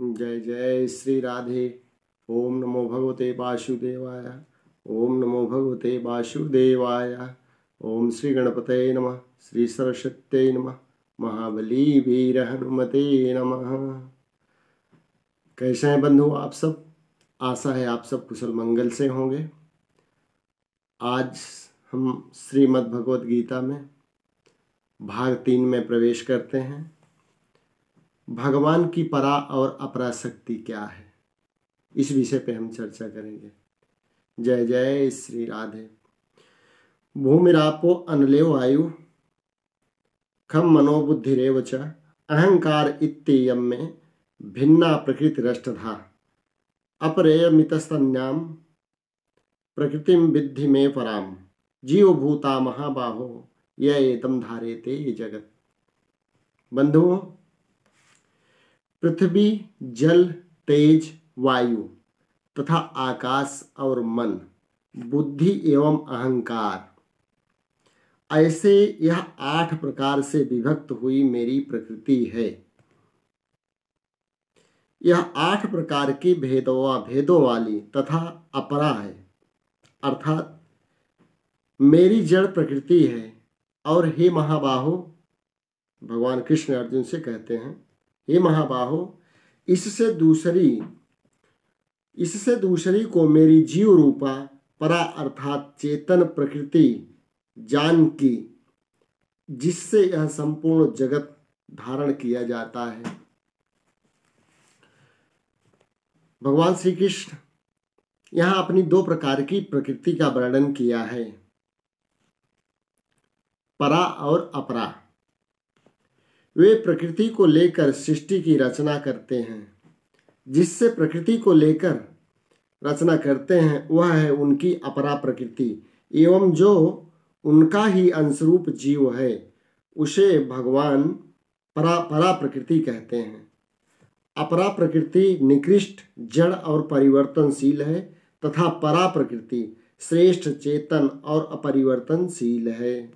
जय जय श्री राधे। ओम नमो भगवते वासुदेवाय। ओम नमो भगवते वासुदेवाय। ओम श्री गणपतये नमः। श्री सरस्वत्यै नमः। महाबली वीर हनुमते नमः। कैसे हैं बंधु आप सब? आशा है आप सब कुशल मंगल से होंगे। आज हम श्रीमद् भगवत गीता में भाग 3 में प्रवेश करते हैं। भगवान की परा और अपरा शक्ति क्या है, इस विषय पे हम चर्चा करेंगे। जय जय श्री राधे। भूमिरापो अनलेव वायु खम मनोबुद्धिरेव च अहंकार इत्ययं में भिन्ना प्रकृतिरष्टधा अपरेयमितस्तन्याम प्रकृतिम विद्धि में पराम जीवभूता महाबाहो य एतम धारेते ये जगत। बंधुओं, पृथ्वी, जल, तेज, वायु तथा आकाश और मन, बुद्धि एवं अहंकार, ऐसे यह 8 प्रकार से विभक्त हुई मेरी प्रकृति है। यह 8 प्रकार की भेदों वाली तथा अपरा है, अर्थात मेरी जड़ प्रकृति है। और हे महाबाहो, भगवान कृष्ण अर्जुन से कहते हैं, हे महाबाहो, इससे दूसरी को मेरी जीव रूपा परा अर्थात चेतन प्रकृति जान की, जिससे यह संपूर्ण जगत धारण किया जाता है। भगवान श्री कृष्ण यहाँ अपनी 2 प्रकार की प्रकृति का वर्णन किया है, परा और अपरा। वे प्रकृति को लेकर सृष्टि की रचना करते हैं। जिससे प्रकृति को लेकर रचना करते हैं वह है उनकी अपरा प्रकृति, एवं जो उनका ही अंशरूप जीव है उसे भगवान परा प्रकृति कहते हैं। अपरा प्रकृति निकृष्ट, जड़ और परिवर्तनशील है तथा परा प्रकृति श्रेष्ठ, चेतन और अपरिवर्तनशील है।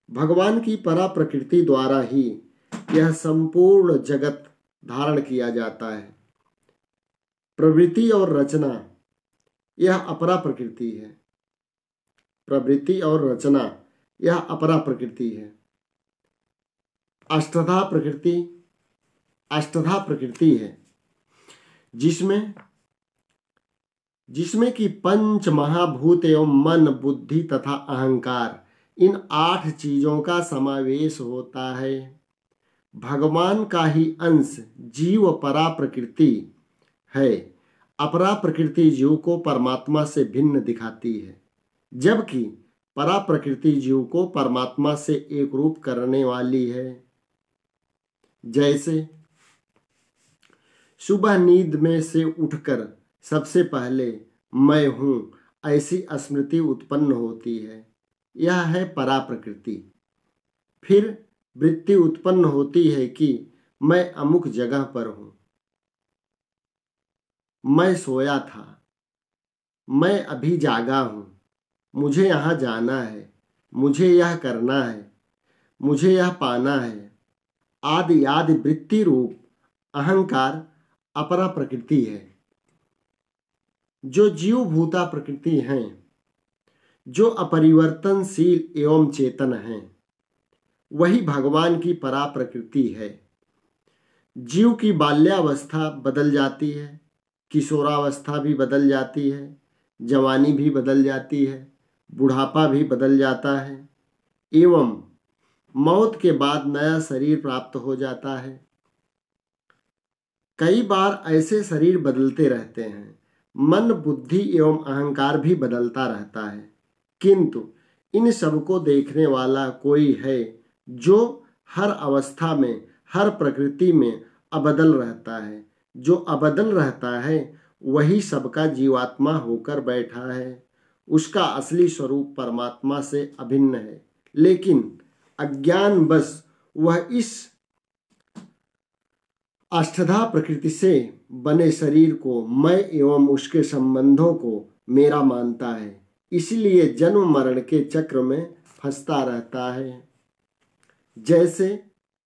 भगवान की परा प्रकृति द्वारा ही यह संपूर्ण जगत धारण किया जाता है। प्रवृत्ति और रचना यह अपरा प्रकृति है। प्रवृत्ति और रचना यह अपरा प्रकृति है। अष्टधा प्रकृति है, जिसमें कि पंच महाभूत एवं मन, बुद्धि तथा अहंकार, इन 8 चीजों का समावेश होता है। भगवान का ही अंश जीव परा प्रकृति है। अपरा प्रकृति जीव को परमात्मा से भिन्न दिखाती है, जबकि परा प्रकृति जीव को परमात्मा से एक रूप करने वाली है। जैसे सुबह नींद में से उठकर सबसे पहले मैं हूं, ऐसी स्मृति उत्पन्न होती है, यह है परा प्रकृति। फिर वृत्ति उत्पन्न होती है कि मैं अमुक जगह पर हूं, मैं सोया था, मैं अभी जागा हूं, मुझे यहाँ जाना है, मुझे यह करना है, मुझे यह पाना है, आदि आदि वृत्ति रूप अहंकार अपरा प्रकृति है। जो जीव भूता प्रकृति हैं, जो अपरिवर्तनशील एवं चेतन हैं, वही भगवान की परा प्रकृति है। जीव की बाल्यावस्था बदल जाती है, किशोरावस्था भी बदल जाती है, जवानी भी बदल जाती है, बुढ़ापा भी बदल जाता है, एवं मौत के बाद नया शरीर प्राप्त हो जाता है। कई बार ऐसे शरीर बदलते रहते हैं। मन, बुद्धि एवं अहंकार भी बदलता रहता है, किंतु इन सबको देखने वाला कोई है जो हर अवस्था में, हर प्रकृति में अबदल रहता है। जो अबदल रहता है वही सबका जीवात्मा होकर बैठा है। उसका असली स्वरूप परमात्मा से अभिन्न है, लेकिन अज्ञानवश वह इस अष्टधा प्रकृति से बने शरीर को मैं एवं उसके संबंधों को मेरा मानता है, इसलिए जन्म मरण के चक्र में फंसता रहता है। जैसे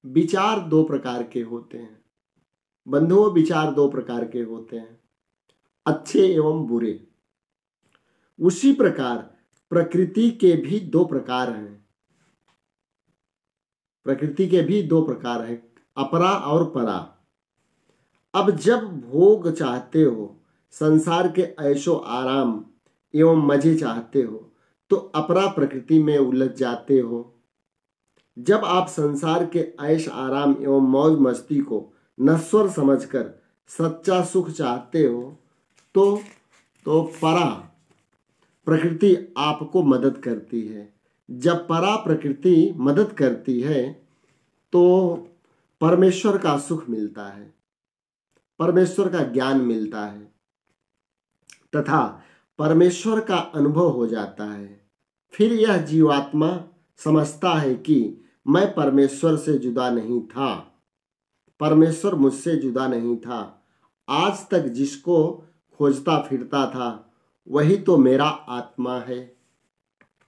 विचार 2 प्रकार के होते हैं, बंधुओं, विचार दो प्रकार के होते हैं, अच्छे एवं बुरे। उसी प्रकार प्रकृति के भी दो प्रकार हैं। प्रकृति के भी दो प्रकार हैं, अपरा और परा। अब जब भोग चाहते हो, संसार के ऐशो आराम एवं मजे चाहते हो, तो अपरा प्रकृति में उलझ जाते हो। जब आप संसार के ऐश आराम एवं मौज मस्ती को नश्वर समझकर सच्चा सुख चाहते हो, तो परा प्रकृति आपको मदद करती है। जब परा प्रकृति मदद करती है तो परमेश्वर का सुख मिलता है, परमेश्वर का ज्ञान मिलता है तथा परमेश्वर का अनुभव हो जाता है। फिर यह जीवात्मा समझता है कि मैं परमेश्वर से जुदा नहीं था, परमेश्वर मुझसे जुदा नहीं था। आज तक जिसको खोजता फिरता था वही तो मेरा आत्मा है।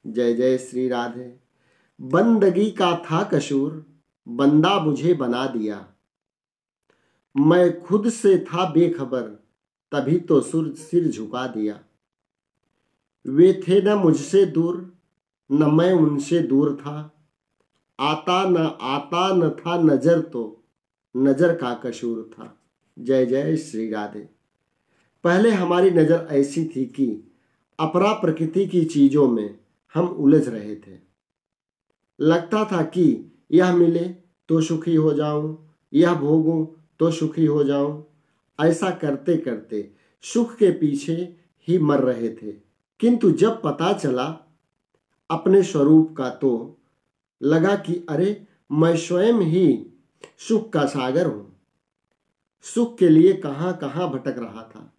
जय जय श्री राधे। बंदगी का था कसूर, बंदा मुझे बना दिया। मैं खुद से था बेखबर, तभी तो सिर झुका दिया। वे थे न मुझसे दूर, न मैं उनसे दूर था। आता न था नजर, तो नजर का कसूर था। जय जय श्री राधे। पहले हमारी नजर ऐसी थी कि अपरा प्रकृति की चीजों में हम उलझ रहे थे। लगता था कि यह मिले तो सुखी हो जाऊं, यह भोगूं तो सुखी हो जाऊं। ऐसा करते करते सुख के पीछे ही मर रहे थे। किंतु जब पता चला अपने स्वरूप का, तो लगा कि अरे, मैं स्वयं ही सुख का सागर हूं। सुख के लिए कहां कहां भटक रहा था।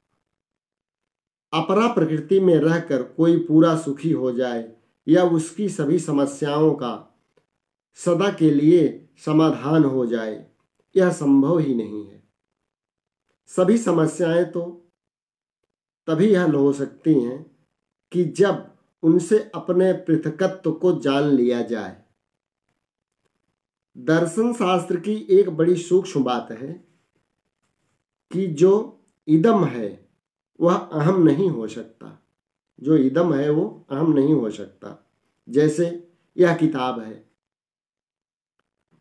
अपरा प्रकृति में रहकर कोई पूरा सुखी हो जाए या उसकी सभी समस्याओं का सदा के लिए समाधान हो जाए, यह संभव ही नहीं है। सभी समस्याएं तो तभी हल हो सकती हैं कि जब उनसे अपने पृथकत्व को जान लिया जाए। दर्शन शास्त्र की एक बड़ी सूक्ष्म बात है कि जो इदम है वह अहम नहीं हो सकता। जो इदम है वो अहम नहीं हो सकता। जैसे यह किताब है,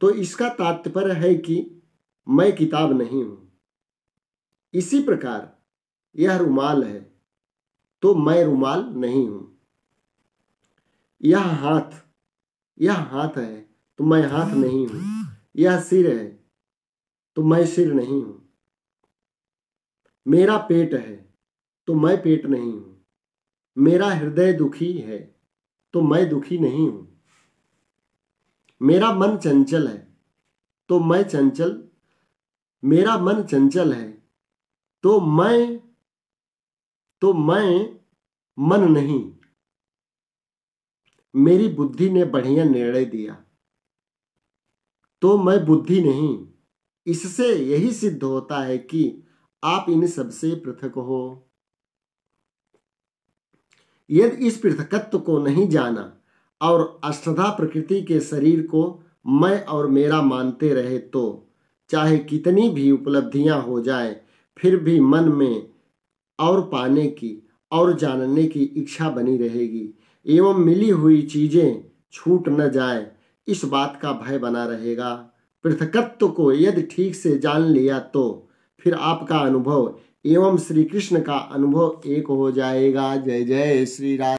तो इसका तात्पर्य है कि मैं किताब नहीं हूं। इसी प्रकार यह रुमाल है, तो मैं रुमाल नहीं हूं। यह हाथ है, तो मैं हाथ नहीं हूं। यह सिर है, तो मैं सिर नहीं हूं। मेरा पेट है, तो मैं पेट नहीं हूं। मेरा हृदय दुखी है, तो मैं दुखी नहीं हूं। मेरा मन चंचल है, तो मैं चंचल मेरा मन चंचल है, तो मैं मन नहीं। मेरी बुद्धि ने बढ़िया निर्णय दिया, तो मैं बुद्धि नहीं। इससे यही सिद्ध होता है कि आप इन सबसे पृथक हो। यदि इस पृथकत्व को नहीं जाना और अष्टधा प्रकृति के शरीर को मैं और मेरा मानते रहे, तो चाहे कितनी भी उपलब्धियां हो जाए, फिर भी मन में और पाने की और जानने की इच्छा बनी रहेगी एवं मिली हुई चीजें छूट न जाए, इस बात का भय बना रहेगा। पृथकत्व को यदि ठीक से जान लिया, तो फिर आपका अनुभव एवं श्री कृष्ण का अनुभव एक हो जाएगा। जय जय श्री राम।